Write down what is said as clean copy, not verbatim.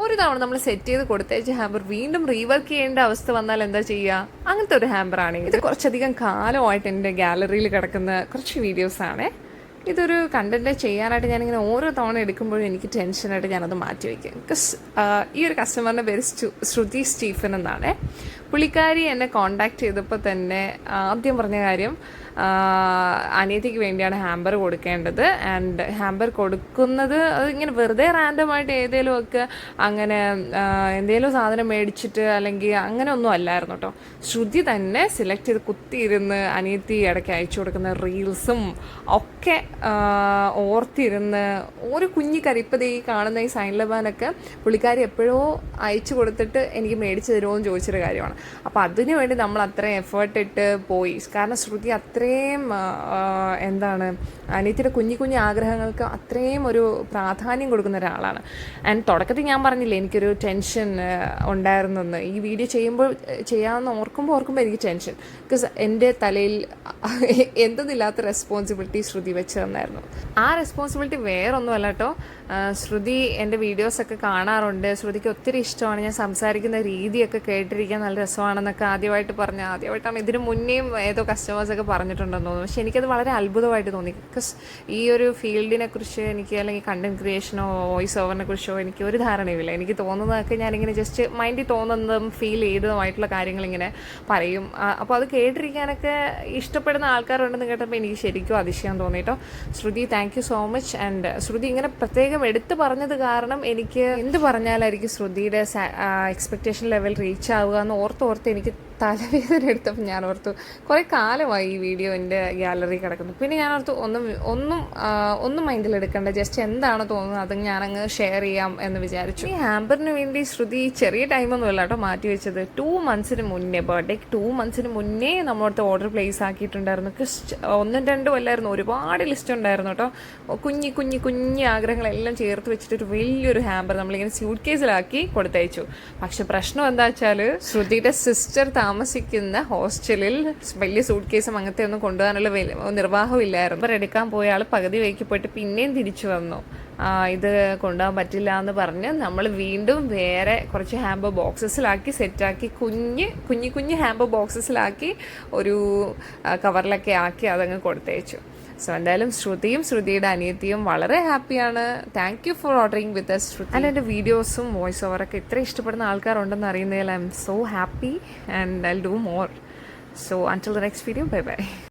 ഒരു തവണ നമ്മൾ സെറ്റ് ചെയ്ത് കൊടുത്തയച്ച ഹാമ്പർ വീണ്ടും റീവർക്ക് ചെയ്യേണ്ട അവസ്ഥ വന്നാൽ എന്താ ചെയ്യുക? അങ്ങനത്തെ ഒരു ഹാമ്പറാണ് ഇത്. കുറച്ചധികം കാലമായിട്ട് എൻ്റെ ഗാലറിയിൽ കിടക്കുന്ന കുറച്ച് വീഡിയോസാണ്. ഇതൊരു കണ്ടന്റ് ചെയ്യാനായിട്ട് ഞാനിങ്ങനെ ഓരോ തവണ എടുക്കുമ്പോഴും എനിക്ക് ടെൻഷനായിട്ട് ഞാനത് മാറ്റി വയ്ക്കും. ബിക്കോസ് ഈ ഒരു കസ്റ്റമറിൻ്റെ പേര് ശ്രുതി സ്റ്റീഫൻ എന്നാണ്. പുള്ളിക്കാരി എന്നെ കോണ്ടാക്ട് ചെയ്തപ്പോൾ തന്നെ ആദ്യം പറഞ്ഞ കാര്യം, അനിയത്തിക്ക് വേണ്ടിയാണ് ഹാമ്പർ കൊടുക്കേണ്ടത്. ആൻഡ് ഹാമ്പർ കൊടുക്കുന്നത് അത് ഇങ്ങനെ വെറുതെ റാൻഡമായിട്ട് ഏതെങ്കിലുമൊക്കെ അങ്ങനെ എന്തെങ്കിലും സാധനം മേടിച്ചിട്ട് അല്ലെങ്കിൽ അങ്ങനെ ഒന്നും അല്ലായിരുന്നു കേട്ടോ. ശ്രുതി തന്നെ സെലക്ട് ചെയ്ത് കുത്തിയിരുന്ന് അനിയത്തി ഇടയ്ക്ക് അയച്ചു കൊടുക്കുന്ന റീൽസും ഒക്കെ ഓർത്തിരുന്ന് ഒരു കുഞ്ഞി കരിപ്പത് ഈ കാണുന്ന ഈ സൈൻ ലബാനൊക്കെ പുള്ളിക്കാരി എപ്പോഴോ അയച്ചു കൊടുത്തിട്ട് എനിക്ക് മേടിച്ചു തരുമോ എന്ന് ചോദിച്ചൊരു കാര്യമാണ്. അപ്പോൾ അതിനു വേണ്ടി നമ്മൾ അത്രയും എഫേർട്ട് ഇട്ട് പോയി. കാരണം ശ്രുതി അത്രയും അനിയത്തിയുടെ കുഞ്ഞു ആഗ്രഹങ്ങൾക്ക് അത്രയും ഒരു പ്രാധാന്യം കൊടുക്കുന്ന ഒരാളാണ്. ആൻഡ് തുടക്കത്തിൽ ഞാൻ പറഞ്ഞില്ലേ എനിക്കൊരു ടെൻഷൻ ഉണ്ടായിരുന്നെന്ന്. ഈ വീഡിയോ ചെയ്യാമെന്ന് ഓർക്കുമ്പോൾ എനിക്ക് ടെൻഷൻ. ബിക്കോസ് എൻ്റെ തലയിൽ എന്തെന്നില്ലാത്ത റെസ്പോൺസിബിലിറ്റി ശ്രുതി വെച്ച് തന്നായിരുന്നു. ആ റെസ്പോൺസിബിലിറ്റി വേറൊന്നുമല്ല കേട്ടോ. ശ്രുതി എൻ്റെ വീഡിയോസൊക്കെ കാണാറുണ്ട്. ശ്രുതിക്ക് ഒത്തിരി ഇഷ്ടമാണ് ഞാൻ സംസാരിക്കുന്ന രീതിയൊക്കെ കേട്ടിരിക്കാൻ നല്ല രസമാണെന്നൊക്കെ ആദ്യമായിട്ടാണ് ഇതിന് മുന്നേയും ഏതോ കസ്റ്റമേഴ്സൊക്കെ പറഞ്ഞിട്ടുണ്ടെന്ന് തോന്നുന്നു. പക്ഷെ എനിക്കത് വളരെ അത്ഭുതമായിട്ട് തോന്നി. ബിക്കോസ് ഈ ഒരു ഫീൽഡിനെ കുറിച്ച് എനിക്ക് അല്ലെങ്കിൽ കണ്ടന്റ് ക്രിയേഷനോ വോയിസ് ഓവറിനെ കുറിച്ചോ എനിക്ക് ഒരു ധാരണയുമില്ല. എനിക്ക് തോന്നുന്നതൊക്കെ ഞാനിങ്ങനെ ജസ്റ്റ് മൈൻഡിൽ തോന്നുന്നതും ഫീൽ ചെയ്തതുമായിട്ടുള്ള കാര്യങ്ങളിങ്ങനെ പറയും. അപ്പോൾ അത് കേട്ടിരിക്കാനൊക്കെ ഇഷ്ടപ്പെടുന്ന ആൾക്കാരുണ്ടെന്ന് കേട്ടപ്പോൾ എനിക്ക് ശരിക്കും അതിശയം തോന്നിട്ടോ. Shruti, thank you so much. And Shruti ഇങ്ങനെ പ്രത്യേകം എടുത്തു പറഞ്ഞത് കാരണം എനിക്ക് എന്ത് പറഞ്ഞാലായിരിക്കും ശ്രുതിയുടെ എക്സ്പെക്റ്റേഷൻ ലെവൽ റീച്ച് ആവുക എന്ന് ഓർത്ത് എനിക്ക് തലവേദന എടുത്തപ്പോൾ ഞാൻ ഓർത്തു കുറേ കാലമായി ഈ വീഡിയോ എൻ്റെ ഗാലറി കിടക്കുന്നു. പിന്നെ ഞാൻ ഓർത്തു ഒന്നും മൈൻഡിൽ എടുക്കണ്ട, ജസ്റ്റ് എന്താണോ തോന്നുന്നത് അത് ഞാനങ്ങ് ഷെയർ ചെയ്യാം എന്ന് വിചാരിച്ചു. ഈ ഹാമ്പറിന് വേണ്ടി ശ്രുതി ചെറിയ ടൈമൊന്നുമല്ല കേട്ടോ മാറ്റി വെച്ചത്. 2 months മുന്നേ, ബർത്ത്ഡേക്ക് 2 months മുന്നേ നമ്മളടുത്ത് ഓർഡർ പ്ലേസ് ആക്കിയിട്ടുണ്ടായിരുന്നു. 1 2 അല്ലായിരുന്നു, ഒരുപാട് ലിസ്റ്റ് ഉണ്ടായിരുന്നു കേട്ടോ. കുഞ്ഞി ആഗ്രഹങ്ങളെല്ലാം ചേർത്ത് വെച്ചിട്ട് ഒരു വലിയൊരു ഹാമ്പർ നമ്മളിങ്ങനെ സ്യൂട്ട് കേസിലാക്കി കൊടുത്തയച്ചു. പക്ഷെ പ്രശ്നം എന്താ വെച്ചാൽ ശ്രുതിയുടെ സിസ്റ്റർ താമസിക്കുന്ന ഹോസ്റ്റലിൽ വലിയ സൂട്ട് കേസും അങ്ങനത്തെ ഒന്നും കൊണ്ടുപോകാനുള്ള നിർവാഹമില്ലായിരുന്നു. അപ്പോൾ എടുക്കാൻ പോയ ആൾ പകുതി വഴിക്ക് പോയിട്ട് പിന്നെയും തിരിച്ചു വന്നു. ഇത് കൊണ്ടുപോകാൻ പറ്റില്ല എന്ന് പറഞ്ഞ് നമ്മൾ വീണ്ടും വേറെ കുറച്ച് ഹാമ്പർ ബോക്സസിലാക്കി സെറ്റാക്കി കുഞ്ഞു ഹാമ്പർ ബോക്സസിലാക്കി ഒരു കവറിലൊക്കെ ആക്കി അതങ്ങ് കൊടുത്തയച്ചു. സോ എന്തായാലും ശ്രുതിയുടെ അനിയത്തിയും വളരെ ഹാപ്പിയാണ്. Thank you for ordering with us Shruti. And എൻ്റെ വീഡിയോസും വോയിസ് ഓവറൊക്കെ ഇത്ര ഇഷ്ടപ്പെടുന്ന ആൾക്കാരുണ്ടെന്ന് അറിയുന്നതിൽ I'm so happy and I will do more. So until the next video, bye by.